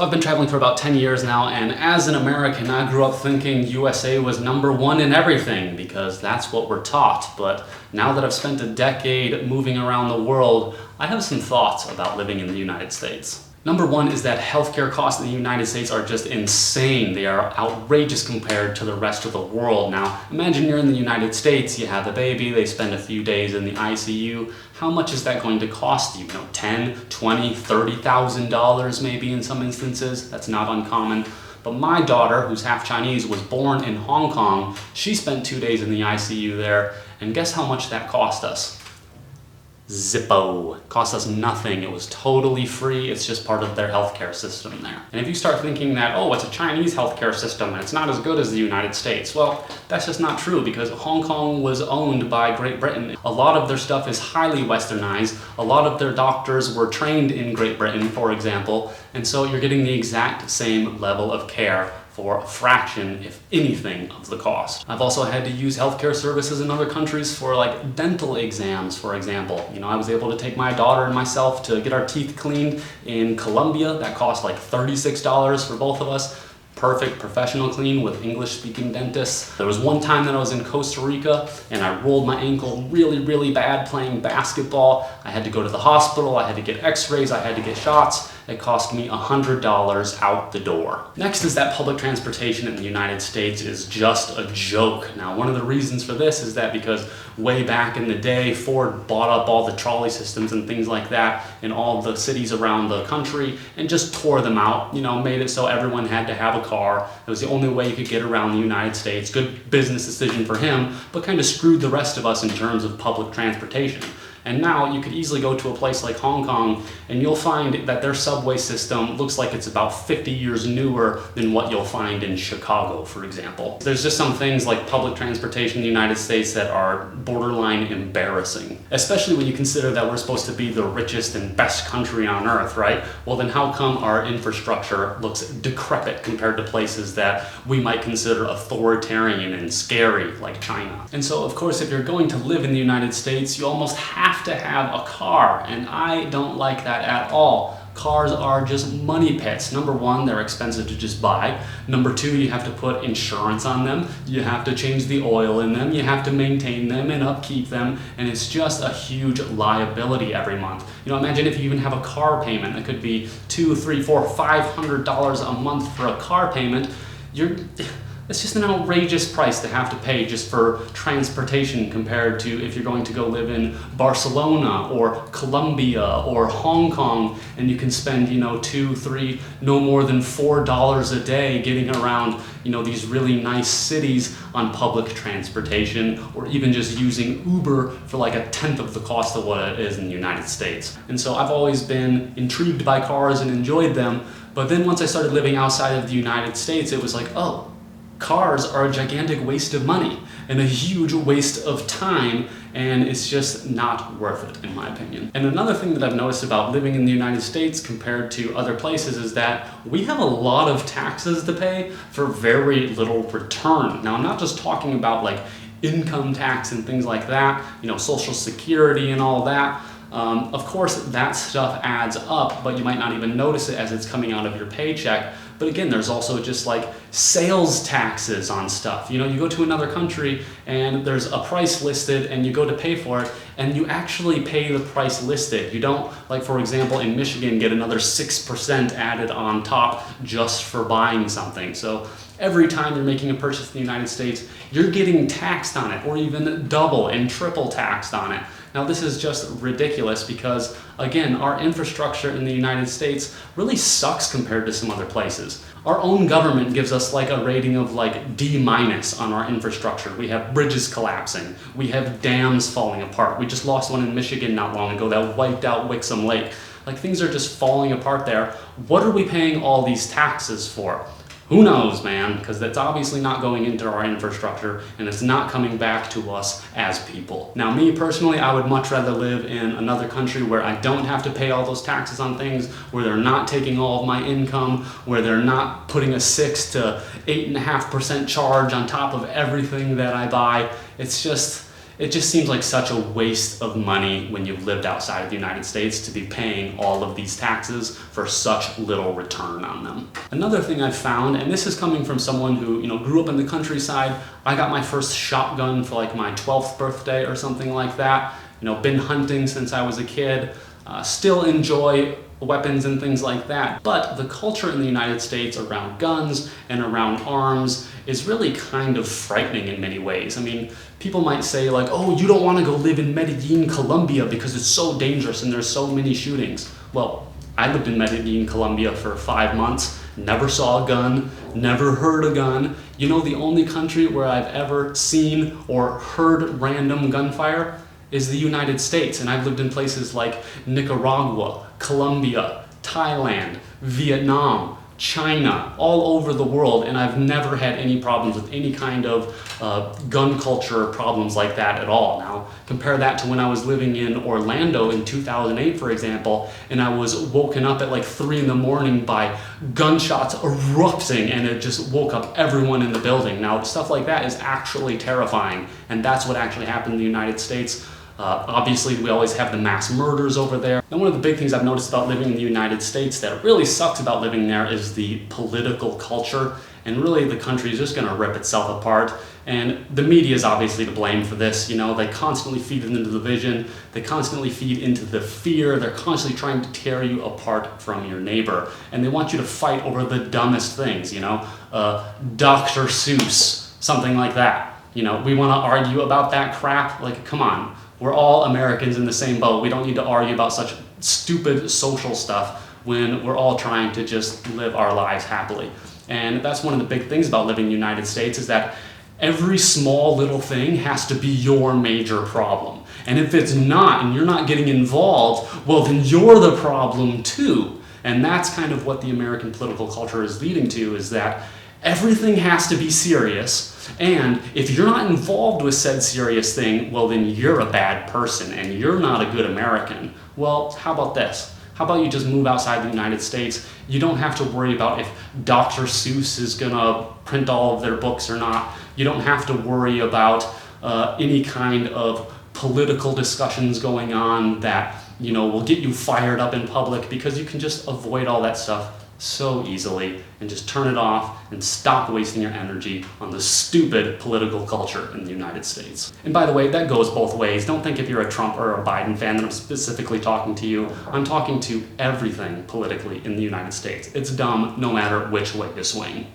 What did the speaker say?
So I've been traveling for about 10 years now, and as an American, I grew up thinking USA was #1 in everything because that's what we're taught. But now that I've spent a decade moving around the world, I have some thoughts about living in the United States. #1 is that healthcare costs in the United States are just insane. They are outrageous compared to the rest of the world. Now, imagine you're in the United States, you have a baby, they spend a few days in the ICU. How much is that going to cost you? $10, $20, $30,000 maybe in some instances. That's not uncommon. But my daughter, who's half Chinese, was born in Hong Kong. She spent 2 days in the ICU there, and guess how much that cost us? Zippo. Cost us nothing. It was totally free. It's just part of their healthcare system there. And if you start thinking that, oh, it's a Chinese healthcare system and it's not as good as the United States, well, that's just not true because Hong Kong was owned by Great Britain. A lot of their stuff is highly westernized. A lot of their doctors were trained in Great Britain, for example, and so you're getting the exact same level of care for a fraction, if anything, of the cost. I've also had to use healthcare services in other countries for like dental exams, for example. I was able to take my daughter and myself to get our teeth cleaned in Colombia. That cost like $36 for both of us. Perfect professional clean with English-speaking dentists. There was one time that I was in Costa Rica and I rolled my ankle really bad playing basketball. I had to go to the hospital, I had to get x-rays, I had to get shots. It cost me $100 out the door. Next is that public transportation in the United States is just a joke. Now, one of the reasons for this is that because way back in the day, Ford bought up all the trolley systems and things like that in all the cities around the country and just tore them out, made it so everyone had to have a car. It was the only way you could get around the United States. Good business decision for him, but kind of screwed the rest of us in terms of public transportation. And now you could easily go to a place like Hong Kong and you'll find that their subway system looks like it's about 50 years newer than what you'll find in Chicago, for example. There's just some things like public transportation in the United States that are borderline embarrassing, especially when you consider that we're supposed to be the richest and best country on earth, right? Well, then how come our infrastructure looks decrepit compared to places that we might consider authoritarian and scary, like China? And so, of course, if you're going to live in the United States, you almost have to have a car, and I don't like that at all. Cars are just money pits. #1, they're expensive to just buy. #2, you have to put insurance on them. You have to change the oil in them. You have to maintain them and upkeep them, and it's just a huge liability every month. Imagine if you even have a car payment. It could be $200, $300, $400, $500 a month for a car payment. It's just an outrageous price to have to pay just for transportation compared to if you're going to go live in Barcelona or Colombia or Hong Kong and you can spend, $2, $3, no more than $4 a day getting around, these really nice cities on public transportation or even just using Uber for like 1/10 of the cost of what it is in the United States. And so I've always been intrigued by cars and enjoyed them, but then once I started living outside of the United States, it was like, oh, cars are a gigantic waste of money and a huge waste of time, and it's just not worth it, in my opinion. And another thing that I've noticed about living in the United States compared to other places is that we have a lot of taxes to pay for very little return. Now, I'm not just talking about like income tax and things like that, Social Security and all that. Of course, that stuff adds up, but you might not even notice it as it's coming out of your paycheck. But again, there's also just like sales taxes on stuff. You go to another country and there's a price listed and you go to pay for it and you actually pay the price listed. You don't, like for example, in Michigan, get another 6% added on top just for buying something. So every time you're making a purchase in the United States, you're getting taxed on it or even double and triple taxed on it. Now, this is just ridiculous because, again, our infrastructure in the United States really sucks compared to some other places. Our own government gives us like a rating of like D- on our infrastructure. We have bridges collapsing. We have dams falling apart. We just lost one in Michigan not long ago that wiped out Wixom Lake. Like, things are just falling apart there. What are we paying all these taxes for? Who knows, man, because that's obviously not going into our infrastructure and it's not coming back to us as people. Now, me personally, I would much rather live in another country where I don't have to pay all those taxes on things, where they're not taking all of my income, where they're not putting a 6 to 8.5% charge on top of everything that I buy. It just seems like such a waste of money when you've lived outside of the United States to be paying all of these taxes for such little return on them. Another thing I've found, and this is coming from someone who, grew up in the countryside. I got my first shotgun for like my 12th birthday or something like that. Been hunting since I was a kid. Still enjoy weapons and things like that. But the culture in the United States around guns and around arms is really kind of frightening in many ways. I mean, people might say like, oh, you don't want to go live in Medellin, Colombia because it's so dangerous and there's so many shootings. Well, I lived in Medellin, Colombia for 5 months, never saw a gun, never heard a gun. The only country where I've ever seen or heard random gunfire is the United States, and I've lived in places like Nicaragua, Colombia, Thailand, Vietnam, China, all over the world, and I've never had any problems with any kind of gun culture problems like that at all. Now, compare that to when I was living in Orlando in 2008, for example, and I was woken up at like 3 in the morning by gunshots erupting, and it just woke up everyone in the building. Now, stuff like that is actually terrifying, and that's what actually happened in the United States. Obviously, we always have the mass murders over there. And one of the big things I've noticed about living in the United States that really sucks about living there is the political culture. And really, the country is just going to rip itself apart. And the media is obviously to blame for this. They constantly feed into the division. They constantly feed into the fear. They're constantly trying to tear you apart from your neighbor. And they want you to fight over the dumbest things, Dr. Seuss, something like that. We want to argue about that crap. Like, come on. We're all Americans in the same boat. We don't need to argue about such stupid social stuff when we're all trying to just live our lives happily. And that's one of the big things about living in the United States is that every small little thing has to be your major problem. And if it's not, and you're not getting involved, well, then you're the problem too. And that's kind of what the American political culture is leading to, is that everything has to be serious, and if you're not involved with said serious thing, well, then you're a bad person and you're not a good American. Well, how about this? How about you just move outside the United States? You don't have to worry about if Dr. Seuss is gonna print all of their books or not. You don't have to worry about any kind of political discussions going on that will get you fired up in public, because you can just avoid all that stuff so easily and just turn it off and stop wasting your energy on the stupid political culture in the United States. And by the way, that goes both ways. Don't think if you're a Trump or a Biden fan that I'm specifically talking to you. I'm talking to everything politically in the United States. It's dumb no matter which way you swing.